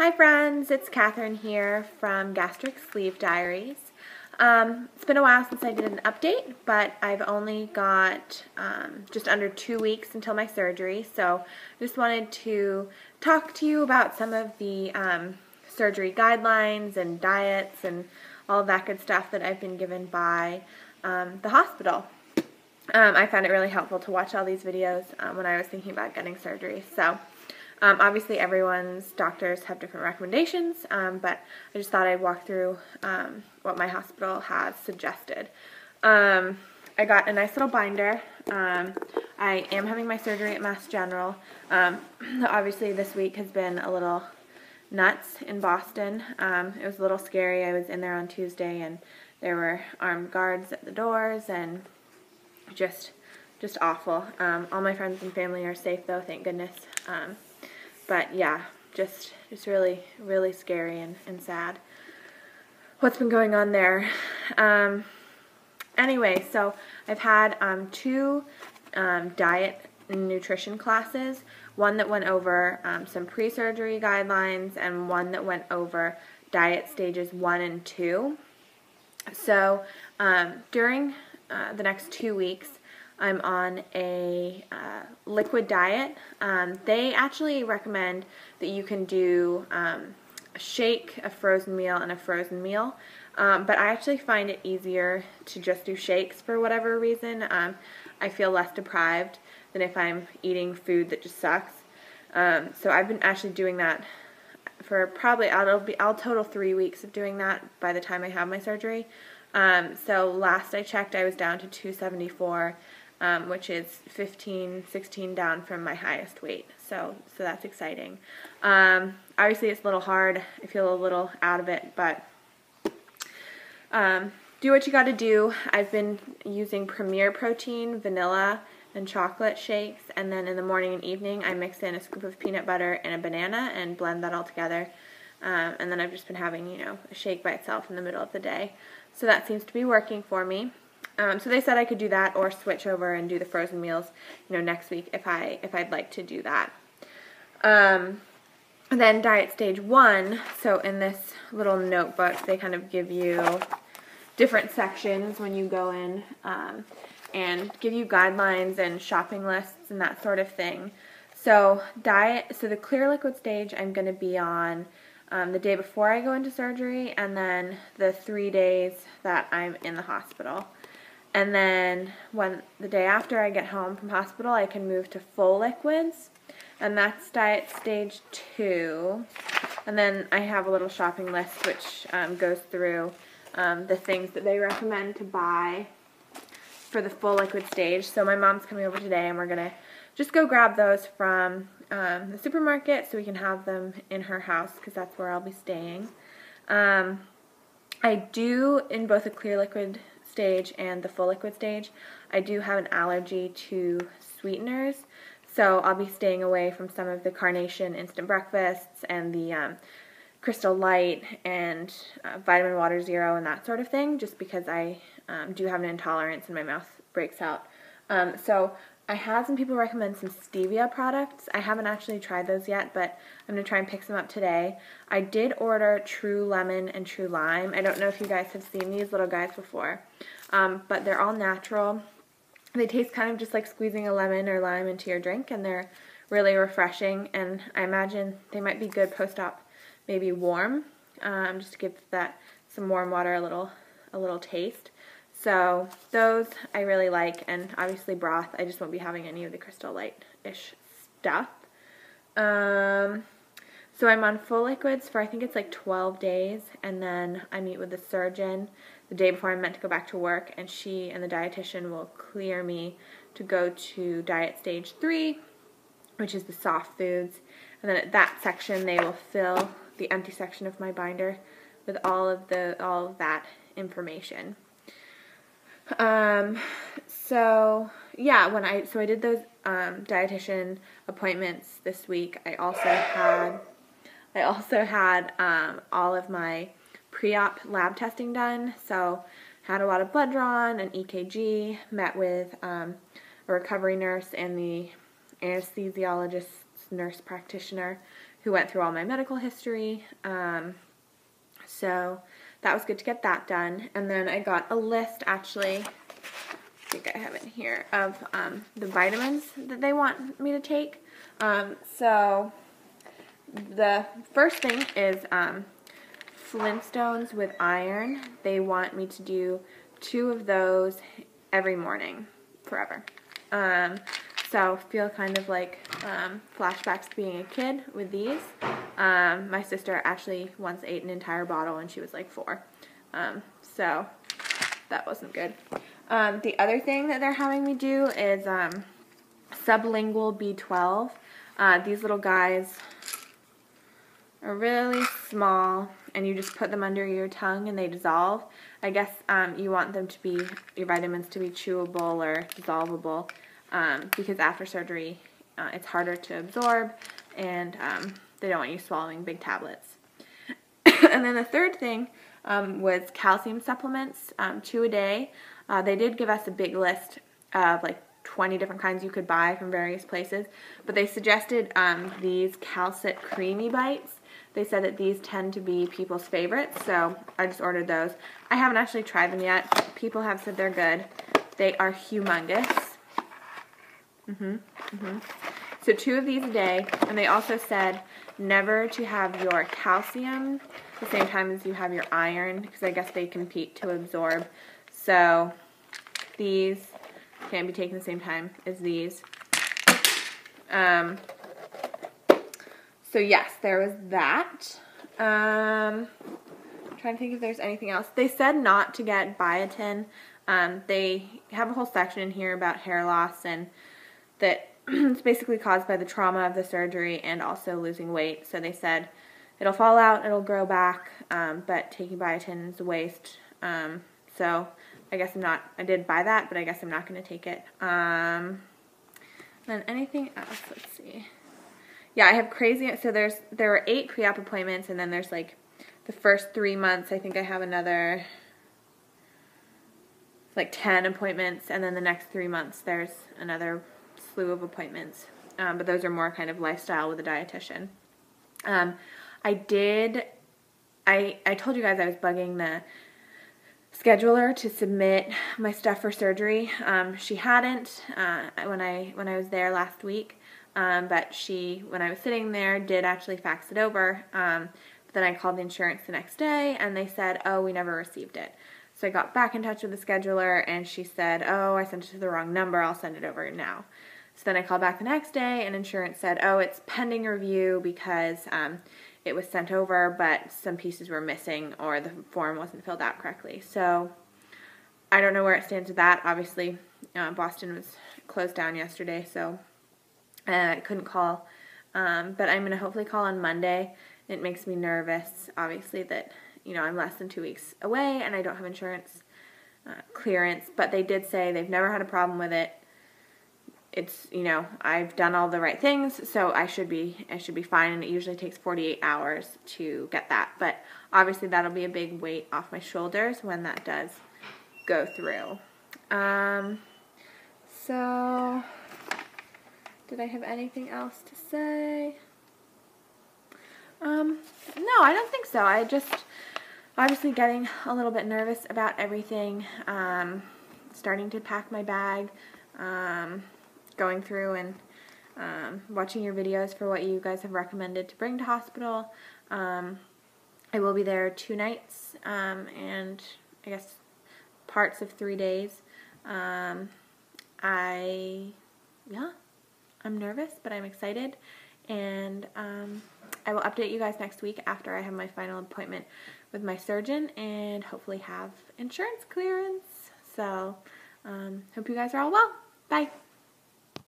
Hi friends, it's Catherine here from Gastric Sleeve Diaries. It's been a while since I did an update, but I've only got just under 2 weeks until my surgery, so I just wanted to talk to you about some of the surgery guidelines and diets and all of that good stuff that I've been given by the hospital. I found it really helpful to watch all these videos when I was thinking about getting surgery. So obviously everyone's doctors have different recommendations, but I just thought I'd walk through what my hospital has suggested. I got a nice little binder. I am having my surgery at Mass General. Obviously this week has been a little nuts in Boston. It was a little scary. I was in there on Tuesday and there were armed guards at the doors and just awful. All my friends and family are safe though, thank goodness. But yeah, just really, really scary and sad what's been going on there. Anyway, so I've had 2 diet and nutrition classes, one that went over some pre-surgery guidelines and one that went over diet stages 1 and 2. So during the next 2 weeks, I'm on a liquid diet. They actually recommend that you can do a shake, a frozen meal, and a frozen meal. But I actually find it easier to just do shakes for whatever reason. I feel less deprived than if I'm eating food that just sucks. So I've been actually doing that for probably, I'll total 3 weeks of doing that by the time I have my surgery. So last I checked, I was down to 274. Which is 15, 16 down from my highest weight. So that's exciting. Obviously it's a little hard. I feel a little out of it, but do what you got to do. I've been using Premier Protein, vanilla, and chocolate shakes, and then in the morning and evening I mix in a scoop of peanut butter and a banana and blend that all together. And then I've just been having, a shake by itself in the middle of the day. So that seems to be working for me. So they said I could do that or switch over and do the frozen meals, next week if I'd like to do that. And then diet stage 1, so in this little notebook, they kind of give you different sections when you go in and give you guidelines and shopping lists and that sort of thing. So the clear liquid stage I'm going to be on the day before I go into surgery and then the 3 days that I'm in the hospital. And then the day after I get home from hospital, I can move to full liquids, and that's diet stage 2. And then I have a little shopping list which goes through the things that they recommend to buy for the full liquid stage. So my mom's coming over today, and we're going to just go grab those from the supermarket so we can have them in her house because that's where I'll be staying. I do, in both the clear liquid stage and the full liquid stage, I do have an allergy to sweeteners, so I'll be staying away from some of the Carnation instant breakfasts and the Crystal Light and Vitamin Water Zero and that sort of thing, just because I do have an intolerance and my mouth breaks out. So I had some people recommend some stevia products. I haven't actually tried those yet, but I'm going to try and pick some up today. I did order True Lemon and True Lime. I don't know if you guys have seen these little guys before, but they're all natural. They taste kind of just like squeezing a lemon or lime into your drink, and they're really refreshing, and I imagine they might be good post-op, maybe warm, just to give that some warm water a little taste. So those I really like, and obviously broth. I just won't be having any of the Crystal Light-ish stuff. So I'm on full liquids for I think it's like 12 days, and then I meet with the surgeon the day before I'm meant to go back to work, and she and the dietitian will clear me to go to diet stage 3, which is the soft foods. And then at that section they will fill the empty section of my binder with all of that information. So yeah, I did those dietitian appointments this week. I also had all of my pre-op lab testing done. So had a lot of blood drawn, an EKG, met with a recovery nurse and the anesthesiologist's nurse practitioner who went through all my medical history. So that was good to get that done. And then I got a list, actually, I think I have it here, of the vitamins that they want me to take. So the first thing is Flintstones with iron. They want me to do 2 of those every morning, forever. So feel kind of like flashbacks to being a kid with these. My sister actually once ate an entire bottle when she was like 4. So that wasn't good. The other thing that they're having me do is sublingual B12. These little guys are really small, and you just put them under your tongue and they dissolve. I guess you want them to be, your vitamins to be chewable or dissolvable, because after surgery it's harder to absorb, and they don't want you swallowing big tablets. And then the third thing was calcium supplements, 2 a day. They did give us a big list of like 20 different kinds you could buy from various places, but they suggested these Calcit Creamy Bites. They said that these tend to be people's favorites, so I just ordered those. I haven't actually tried them yet. People have said they're good. They are humongous. So 2 of these a day, and they also said never to have your calcium the same time as you have your iron, because I guess they compete to absorb. So these can't be taken the same time as these. So yes, there was that. I'm trying to think if there's anything else. They said not to get biotin. They have a whole section in here about hair loss, and that it's basically caused by the trauma of the surgery and also losing weight. So they said it'll fall out, it'll grow back, but taking biotin is a waste. So I guess I did buy that, but I guess I'm not going to take it. Then anything else, let's see. Yeah, I have crazy, so there were 8 pre-op appointments, and then there's like the first 3 months, I think I have another like 10 appointments, and then the next 3 months there's another slew of appointments. But those are more kind of lifestyle with a dietitian. I told you guys I was bugging the scheduler to submit my stuff for surgery. She hadn't when I was there last week, but she, when I was sitting there, did actually fax it over. But then I called the insurance the next day, and they said, oh, we never received it. So I got back in touch with the scheduler, and she said, oh, I sent it to the wrong number, I'll send it over now. So then I called back the next day, and insurance said, oh, it's pending review because it was sent over, but some pieces were missing, or the form wasn't filled out correctly. So I don't know where it stands with that. Obviously, Boston was closed down yesterday, so I couldn't call. But I'm going to hopefully call on Monday. It makes me nervous, obviously, that, I'm less than 2 weeks away, and I don't have insurance clearance. But they did say they've never had a problem with it. It's, I've done all the right things, so I should be fine, and it usually takes 48 hours to get that. But obviously that'll be a big weight off my shoulders when that does go through. So did I have anything else to say? No, I don't think so. I just obviously getting a little bit nervous about everything, starting to pack my bag, going through and watching your videos for what you guys have recommended to bring to hospital. I will be there 2 nights, and I guess parts of 3 days. I'm nervous, but I'm excited, and I will update you guys next week after I have my final appointment with my surgeon and hopefully have insurance clearance. So, hope you guys are all well. Bye.